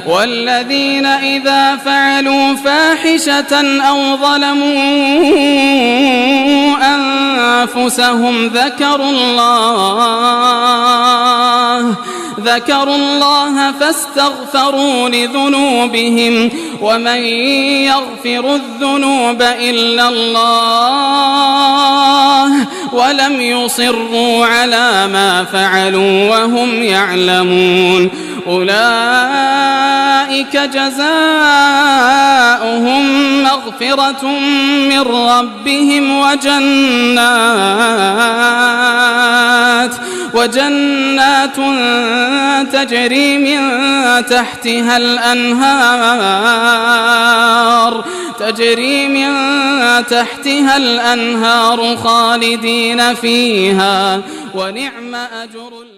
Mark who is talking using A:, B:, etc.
A: والذين إذا فعلوا فاحشة أو ظلموا أنفسهم ذكروا الله فاستغفروا لذنوبهم ومن يغفر الذنوب إلا الله ولم يصروا على ما فعلوا وهم يعلمون أولئك جزاؤهم مغفرة من ربهم وجنات تجري من تحتها الأنهار خالدين فيها ونعم أجر